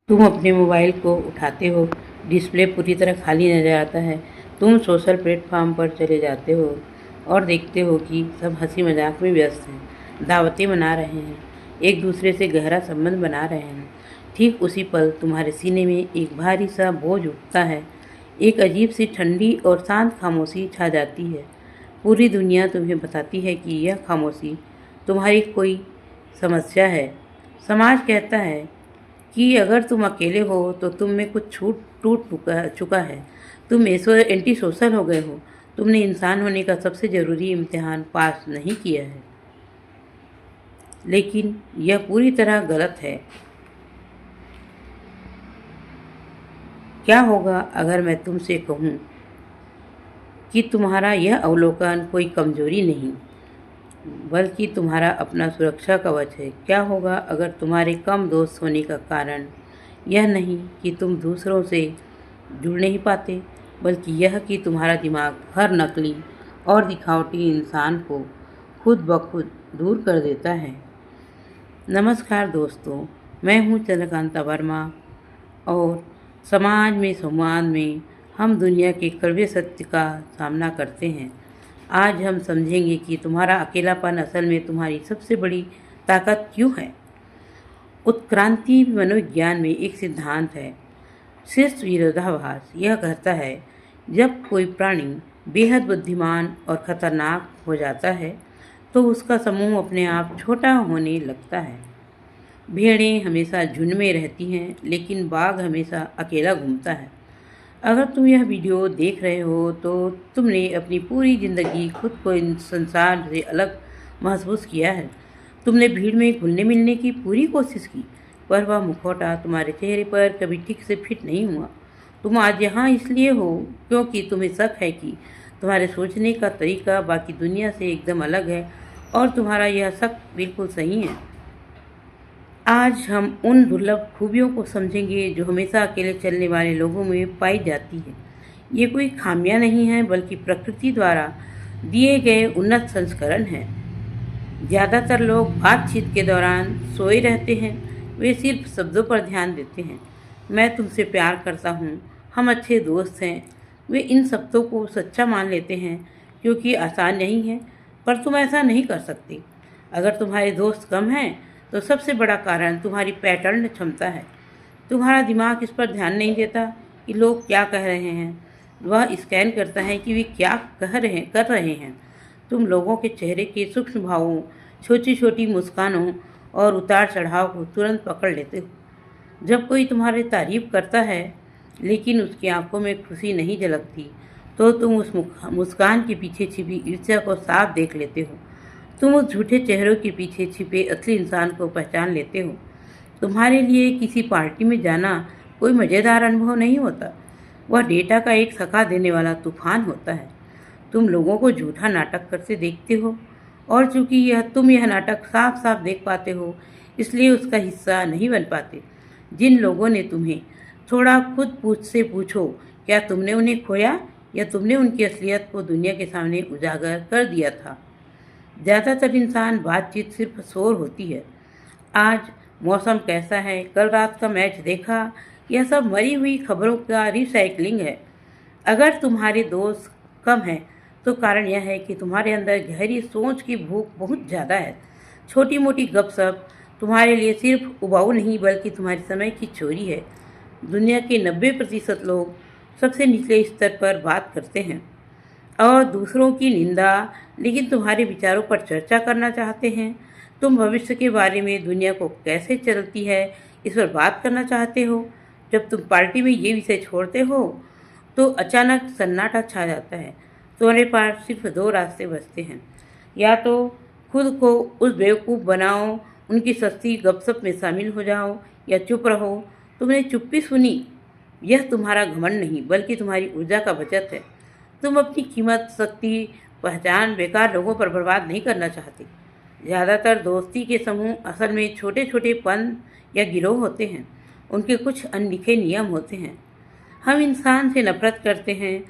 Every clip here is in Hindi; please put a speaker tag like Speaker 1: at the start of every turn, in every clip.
Speaker 1: तुम अपने मोबाइल को उठाते हो, डिस्प्ले पूरी तरह खाली नज़र आता है। तुम सोशल प्लेटफॉर्म पर चले जाते हो और देखते हो कि सब हंसी मजाक में व्यस्त हैं, दावतें मना रहे हैं, एक दूसरे से गहरा संबंध बना रहे हैं। ठीक उसी पल तुम्हारे सीने में एक भारी सा बोझ उठता है। एक अजीब सी ठंडी और शांत खामोशी छा जाती है। पूरी दुनिया तुम्हें बताती है कि यह खामोशी तुम्हारी कोई समस्या है। समाज कहता है कि अगर तुम अकेले हो तो तुम में कुछ छूट टूट चुका है। तुम एंटी सोशल हो गए हो। तुमने इंसान होने का सबसे ज़रूरी इम्तिहान पास नहीं किया है। लेकिन यह पूरी तरह गलत है। क्या होगा अगर मैं तुमसे कहूँ कि तुम्हारा यह अवलोकन कोई कमजोरी नहीं बल्कि तुम्हारा अपना सुरक्षा कवच है? क्या होगा अगर तुम्हारे कम दोस्त होने का कारण यह नहीं कि तुम दूसरों से जुड़ नहीं पाते, बल्कि यह कि तुम्हारा दिमाग हर नकली और दिखावटी इंसान को खुद ब खुद दूर कर देता है? नमस्कार दोस्तों, मैं हूँ चंद्रकांता वर्मा और समाज में संवाद में हम दुनिया के कड़वे सत्य का सामना करते हैं। आज हम समझेंगे कि तुम्हारा अकेलापन असल में तुम्हारी सबसे बड़ी ताकत क्यों है। उत्क्रांति मनोविज्ञान में एक सिद्धांत है, श्रेष्ठ विरोधाभास। यह कहता है जब कोई प्राणी बेहद बुद्धिमान और खतरनाक हो जाता है तो उसका समूह अपने आप छोटा होने लगता है। भेड़ें हमेशा झुंड में रहती हैं, लेकिन बाघ हमेशा अकेला घूमता है। अगर तुम यह वीडियो देख रहे हो तो तुमने अपनी पूरी ज़िंदगी खुद को इन संसार से अलग महसूस किया है। तुमने भीड़ में घुलने मिलने की पूरी कोशिश की, पर वह मुखौटा तुम्हारे चेहरे पर कभी ठीक से फिट नहीं हुआ। तुम आज यहाँ इसलिए हो क्योंकि तुम्हें शक है कि तुम्हारे सोचने का तरीका बाकी दुनिया से एकदम अलग है, और तुम्हारा यह शक बिल्कुल सही है। आज हम उन दुर्लभ खूबियों को समझेंगे जो हमेशा अकेले चलने वाले लोगों में पाई जाती है। ये कोई खामियां नहीं है, बल्कि प्रकृति द्वारा दिए गए उन्नत संस्करण हैं। ज़्यादातर लोग बातचीत के दौरान सोए रहते हैं। वे सिर्फ शब्दों पर ध्यान देते हैं। मैं तुमसे प्यार करता हूँ, हम अच्छे दोस्त हैं। वे इन शब्दों को सच्चा मान लेते हैं क्योंकि आसान नहीं है, पर तुम ऐसा नहीं कर सकते। अगर तुम्हारे दोस्त कम हैं तो सबसे बड़ा कारण तुम्हारी पैटर्न क्षमता है। तुम्हारा दिमाग इस पर ध्यान नहीं देता कि लोग क्या कह रहे हैं, वह स्कैन करता है कि वे क्या कर रहे हैं। तुम लोगों के चेहरे के सूक्ष्म भावों, छोटी छोटी मुस्कानों और उतार चढ़ाव को तुरंत पकड़ लेते हो। जब कोई तुम्हारी तारीफ करता है लेकिन उसकी आंखों में खुशी नहीं झलकती, तो तुम उस मुस्कान के पीछे छिपी ईर्ष्या को साफ देख लेते हो। तुम उस झूठे चेहरों के पीछे छिपे असली इंसान को पहचान लेते हो। तुम्हारे लिए किसी पार्टी में जाना कोई मज़ेदार अनुभव नहीं होता, वह डेटा का एक थका देने वाला तूफान होता है। तुम लोगों को झूठा नाटक करते देखते हो, और चूंकि तुम यह नाटक साफ साफ देख पाते हो, इसलिए उसका हिस्सा नहीं बन पाते। जिन लोगों ने तुम्हें थोड़ा खुद से पूछो, क्या तुमने उन्हें खोया या तुमने उनकी असलियत को दुनिया के सामने उजागर कर दिया था? ज़्यादातर इंसान बातचीत सिर्फ शोर होती है। आज मौसम कैसा है, कल रात का मैच देखा, यह सब मरी हुई खबरों का रिसाइकलिंग है। अगर तुम्हारे दोस्त कम हैं तो कारण यह है कि तुम्हारे अंदर गहरी सोच की भूख बहुत ज़्यादा है। छोटी मोटी गपशप तुम्हारे लिए सिर्फ उबाऊ नहीं बल्कि तुम्हारे समय की चोरी है। दुनिया के 90% लोग सबसे निचले स्तर पर बात करते हैं और दूसरों की निंदा, लेकिन तुम्हारे विचारों पर चर्चा करना चाहते हैं। तुम भविष्य के बारे में, दुनिया को कैसे चलती है, इस पर बात करना चाहते हो। जब तुम पार्टी में ये विषय छोड़ते हो तो अचानक सन्नाटा छा जाता है। तुम्हारे पास सिर्फ दो रास्ते बचते हैं, या तो खुद को उस बेवकूफ़ बनाओ, उनकी सस्ती गपशप में शामिल हो जाओ, या चुप रहो। तुमने चुप्पी सुनी, यह तुम्हारा घमंड नहीं बल्कि तुम्हारी ऊर्जा का बचत है। तुम अपनी कीमत, शक्ति, पहचान बेकार लोगों पर बर्बाद नहीं करना चाहते। ज़्यादातर दोस्ती के समूह असल में छोटे छोटे पन या गिरोह होते हैं। उनके कुछ अनलिखे नियम होते हैं। हम इंसान से नफरत करते हैं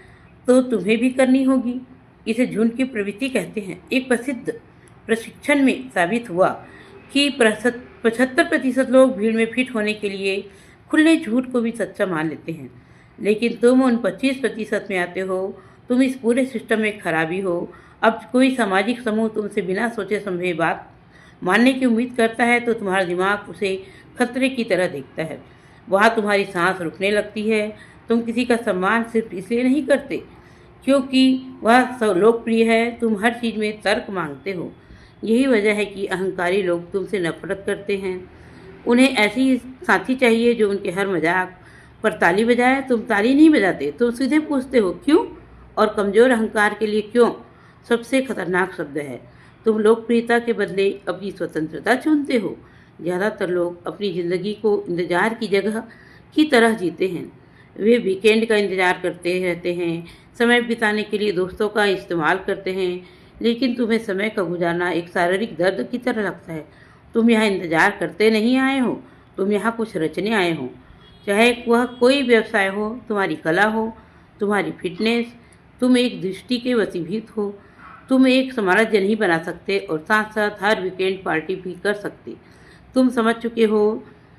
Speaker 1: तो तुम्हें भी करनी होगी। इसे झुंड की प्रवृत्ति कहते हैं। एक प्रसिद्ध प्रशिक्षण में साबित हुआ कि 75% लोग भीड़ में फिट होने के लिए खुले झूठ को भी सच्चा मान लेते हैं। लेकिन तुम उन 25% में आते हो। तुम इस पूरे सिस्टम में खराबी हो। अब कोई सामाजिक समूह तुमसे बिना सोचे समझे बात मानने की उम्मीद करता है तो तुम्हारा दिमाग उसे खतरे की तरह देखता है। वहाँ तुम्हारी सांस रुकने लगती है। तुम किसी का सम्मान सिर्फ इसलिए नहीं करते क्योंकि वह लोकप्रिय है। तुम हर चीज़ में तर्क मांगते हो। यही वजह है कि अहंकारी लोग तुमसे नफरत करते हैं। उन्हें ऐसी साथी चाहिए जो उनके हर मजाक पर ताली बजाए। तुम ताली नहीं बजाते, तुम सीधे पूछते हो क्यों, और कमज़ोर अहंकार के लिए क्यों सबसे खतरनाक शब्द है। तुम लोकप्रियता के बदले अपनी स्वतंत्रता चुनते हो। ज़्यादातर लोग अपनी ज़िंदगी को इंतज़ार की जगह की तरह जीते हैं। वे वीकेंड का इंतज़ार करते रहते हैं, समय बिताने के लिए दोस्तों का इस्तेमाल करते हैं, लेकिन तुम्हें समय का गुजारना एक शारीरिक दर्द की तरह लगता है। तुम यहाँ इंतज़ार करते नहीं आए हो, तुम यहाँ कुछ रचने आए हो। चाहे वह कोई व्यवसाय हो, तुम्हारी कला हो, तुम्हारी फिटनेस। तुम एक दृष्टि के वसीभूत हो। तुम एक साम्राज्य नहीं बना सकते और साथ साथ हर वीकेंड पार्टी भी कर सकते। तुम समझ चुके हो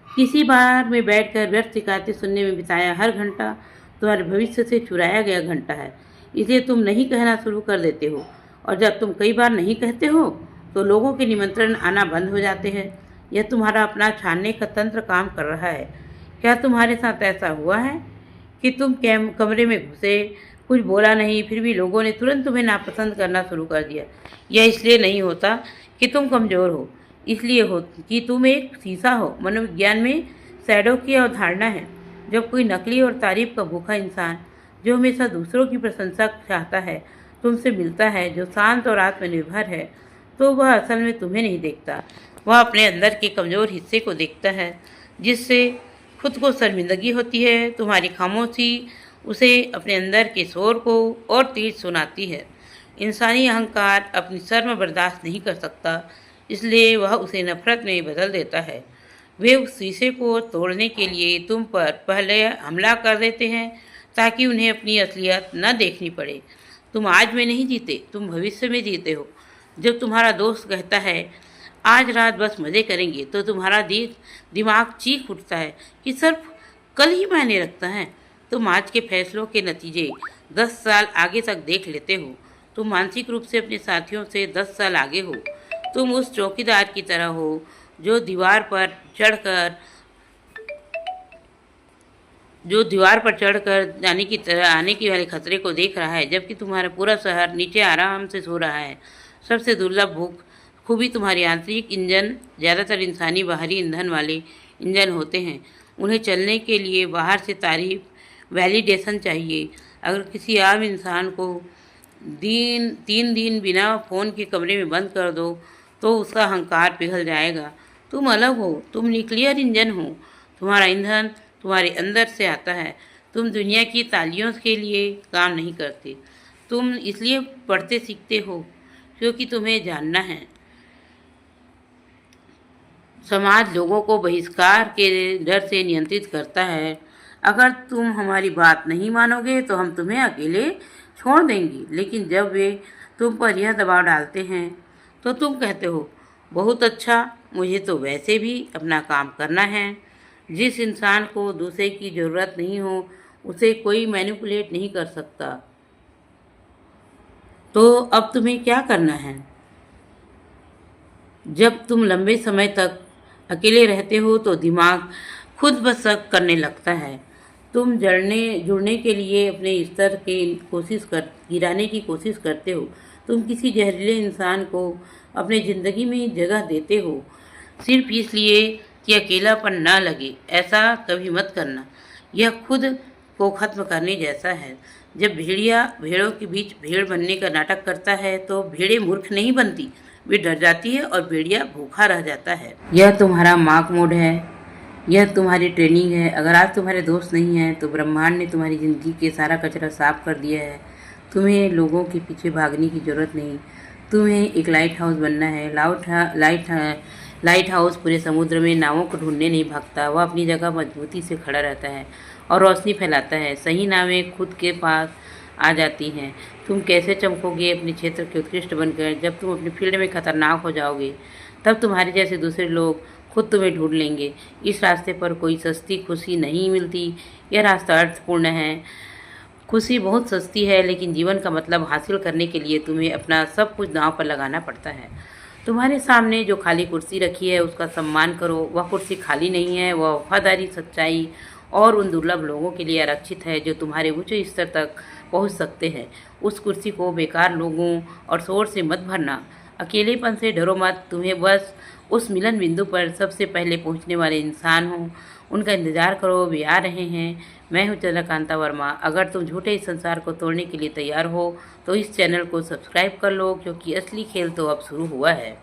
Speaker 1: किसी बार में बैठकर व्यर्थ शिकायतें सुनने में बिताया हर घंटा तुम्हारे भविष्य से चुराया गया घंटा है। इसलिए तुम नहीं कहना शुरू कर देते हो, और जब तुम कई बार नहीं कहते हो तो लोगों के निमंत्रण आना बंद हो जाते हैं। यह तुम्हारा अपना छानने का तंत्र काम कर रहा है। क्या तुम्हारे साथ ऐसा हुआ है कि तुम कमरे में घुसे, कुछ बोला नहीं, फिर भी लोगों ने तुरंत तुम्हें नापसंद करना शुरू कर दिया? यह इसलिए नहीं होता कि तुम कमज़ोर हो, इसलिए हो कि तुम एक शीशा हो। मनोविज्ञान में शैडो की अवधारणा है। जब कोई नकली और तारीफ का भूखा इंसान जो हमेशा दूसरों की प्रशंसा चाहता है तुमसे मिलता है, जो शांत और आत्मनिर्भर है, तो वह असल में तुम्हें नहीं देखता। वह अपने अंदर के कमज़ोर हिस्से को देखता है जिससे खुद को शर्मिंदगी होती है। तुम्हारी खामोशी उसे अपने अंदर के शोर को और तेज सुनाती है। इंसानी अहंकार अपनी शर्म बर्दाश्त नहीं कर सकता, इसलिए वह उसे नफरत में बदल देता है। वे उस शीशे को तोड़ने के लिए तुम पर पहले हमला कर देते हैं ताकि उन्हें अपनी असलियत न देखनी पड़े। तुम आज में नहीं जीते, तुम भविष्य में जीते हो। जब तुम्हारा दोस्त कहता है आज रात बस मज़े करेंगे, तो तुम्हारा दिमाग चीख उठता है कि सिर्फ कल ही मायने रखता है। तुम आज के फैसलों के नतीजे 10 साल आगे तक देख लेते हो। तुम मानसिक रूप से अपने साथियों से 10 साल आगे हो। तुम उस चौकीदार की तरह हो जो दीवार पर चढ़कर आने की वाले खतरे को देख रहा है, जबकि तुम्हारा पूरा शहर नीचे आराम से सो रहा है। सबसे दुर्लभ खूबी तुम्हारी आंतरिक इंजन। ज़्यादातर इंसानी बाहरी ईंधन वाले इंजन होते हैं। उन्हें चलने के लिए बाहर से तारीफ, वैलिडेशन चाहिए। अगर किसी आम इंसान को 3 दिन बिना फ़ोन के कमरे में बंद कर दो तो उसका अहंकार पिघल जाएगा। तुम अलग हो, तुम न्यूक्लियर इंजन हो। तुम्हारा ईंधन तुम्हारे अंदर से आता है। तुम दुनिया की तालियों के लिए काम नहीं करते। तुम इसलिए पढ़ते सीखते हो क्योंकि तुम्हें जानना है। समाज लोगों को बहिष्कार के डर से नियंत्रित करता है। अगर तुम हमारी बात नहीं मानोगे तो हम तुम्हें अकेले छोड़ देंगे। लेकिन जब वे तुम पर यह दबाव डालते हैं तो तुम कहते हो बहुत अच्छा, मुझे तो वैसे भी अपना काम करना है। जिस इंसान को दूसरे की ज़रूरत नहीं हो उसे कोई मैनिपुलेट नहीं कर सकता। तो अब तुम्हें क्या करना है? जब तुम लंबे समय तक अकेले रहते हो तो दिमाग खुद ब शक करने लगता है। तुम जुड़ने के लिए अपने स्तर के गिराने की कोशिश करते हो। तुम किसी जहरीले इंसान को अपने ज़िंदगी में जगह देते हो सिर्फ इसलिए कि अकेलापन न लगे। ऐसा कभी मत करना, यह खुद को ख़त्म करने जैसा है। जब भेड़िया भेड़ों के बीच भेड़ बनने का नाटक करता है तो भेड़ें मूर्ख नहीं बनती, वे डर जाती है और भेड़िया भूखा रह जाता है। यह तुम्हारा मार्क मोड है, यह तुम्हारी ट्रेनिंग है। अगर आज तुम्हारे दोस्त नहीं हैं तो ब्रह्मांड ने तुम्हारी ज़िंदगी के सारा कचरा साफ कर दिया है। तुम्हें लोगों के पीछे भागने की ज़रूरत नहीं। तुम्हें एक लाइट हाउस बनना है। लाइट हाउस पूरे समुद्र में नावों को ढूंढने नहीं भागता, वह अपनी जगह मजबूती से खड़ा रहता है और रोशनी फैलाता है। सही नावें खुद के पास आ जाती हैं। तुम कैसे चमकोगे अपने क्षेत्र के उत्कृष्ट बनकर? जब तुम अपनी फील्ड में खतरनाक हो जाओगे तब तुम्हारे जैसे दूसरे लोग खुद तुम्हें ढूंढ लेंगे। इस रास्ते पर कोई सस्ती खुशी नहीं मिलती। यह रास्ता अर्थपूर्ण है। खुशी बहुत सस्ती है, लेकिन जीवन का मतलब हासिल करने के लिए तुम्हें अपना सब कुछ दांव पर लगाना पड़ता है। तुम्हारे सामने जो खाली कुर्सी रखी है उसका सम्मान करो। वह कुर्सी खाली नहीं है, वह वफादारी, सच्चाई और उन दुर्लभ लोगों के लिए आरक्षित है जो तुम्हारे उच्च स्तर तक पहुंच सकते हैं। उस कुर्सी को बेकार लोगों और शोर से मत भरना। अकेलेपन से डरो मत। तुम्हें बस उस मिलन बिंदु पर सबसे पहले पहुंचने वाले इंसान हो, उनका इंतजार करो, वे आ रहे हैं। मैं हूं चंद्रकांता वर्मा। अगर तुम झूठे इस संसार को तोड़ने के लिए तैयार हो तो इस चैनल को सब्सक्राइब कर लो, क्योंकि असली खेल तो अब शुरू हुआ है।